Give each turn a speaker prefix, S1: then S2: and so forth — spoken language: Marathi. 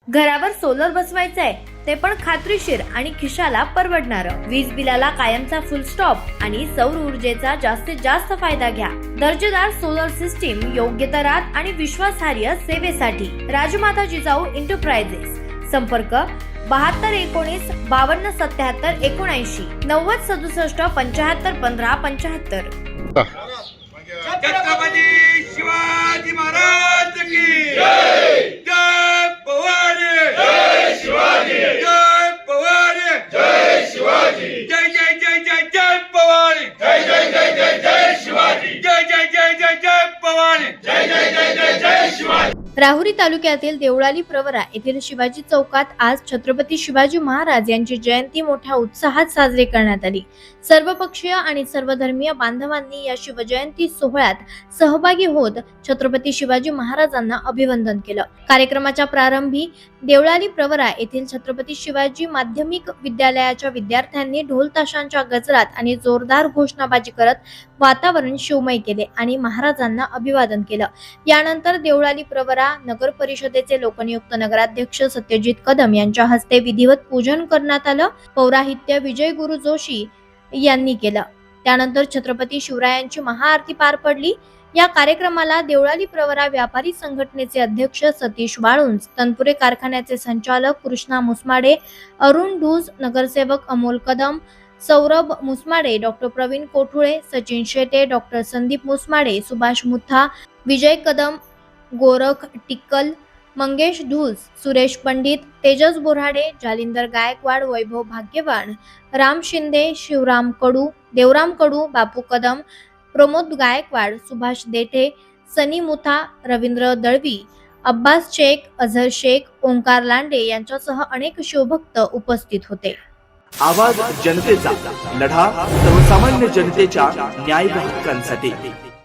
S1: घरावर सोलर बसवायचंय ते पण खात्रीशीर आणि खिशाला परवडणारं. वीज बिलाला कायमचा फुल स्टॉप आणि सौर ऊर्जेचा जास्तीत जास्त फायदा घ्या. दर्जेदार सोलर सिस्टीम, योग्य दरात आणि विश्वासार्ह सेवेसाठी राजमाता जिजाऊ एंटरप्राइजेस. संपर्क 7219 5277 79 90 67 75 15 75.
S2: छत्रपती शिवाजी महाराज की जय. जय भवानी. जय शिवाजी. जय भवानी. जय शिवाजी. जय जय जय जय जय भवानी. जय जय जय जय जय शिवाजी. जय जय जय जय जय भवानी. जय जय जय जय जय शिवाजी.
S1: राहुरी तालुक्यातील देवळाली प्रवरा येथील शिवाजी चौकात आज छत्रपती शिवाजी महाराज यांची जयंती मोठ्या उत्साहात साजरी करण्यात आली. सर्वपक्षीय आणि सर्वधर्मीय बांधवांनी या शिवजयंती सोहळ्यात सहभागी होत छत्रपती शिवाजी महाराजांना अभिवादन केलं. कार्यक्रमाच्या प्रारंभी देवळाली प्रवरा येथील छत्रपती शिवाजी माध्यमिक विद्यालयाच्या विद्यार्थ्यांनी ढोल ताशांच्या गजरात आणि जोरदार घोषणाबाजी करत वातावरण शिवमय केले आणि महाराजांना अभिवादन केलं. यानंतर देवळाली प्रवरा नगर परिषदेचे लोकनियुक्त नगराध्यक्ष सत्यजित कदम यांच्या हस्ते विधिवत पूजन करण्यात आलं. पौराहित्य विजय गुरु जोशी यांनी केलं. त्यानंतर छत्रपती शिवरायांची महाआरती पार पडली. या कार्यक्रमाला देवळाली प्रवरा व्यापारी संघटनेचे अध्यक्ष सतीश वाळुंज, तनपुरे कारखान्याचे संचालक कृष्णा मुसमाडे, अरुण डूज, नगरसेवक अमोल कदम, सौरभ मुसमाडे, डॉक्टर प्रवीण कोठुळे, सचिन शेटे, डॉक्टर संदीप मुसमाडे, सुभाष मुथा, विजय कदम, गोरख टिक्कल, मंगेश ढूस, सुरेश पंडित, तेजस बोराडे, जालिंदर गायकवाड, वैभव भाग्यवान, राम शिंदे, शिवराम कडू, देवराम कडू, बापू कदम, प्रमोद गायकवाड, सुभाष देठे, सनी मुथा, रवींद्र दळवी, अब्बास शेख, अझर शेख, ओंकार लांडे यांच्यासह अनेक शिवभक्त उपस्थित होते.
S3: आवाज जनतेचा, लढा सर्वसामान्य जनतेच्या न्याय हक्कांसाठी.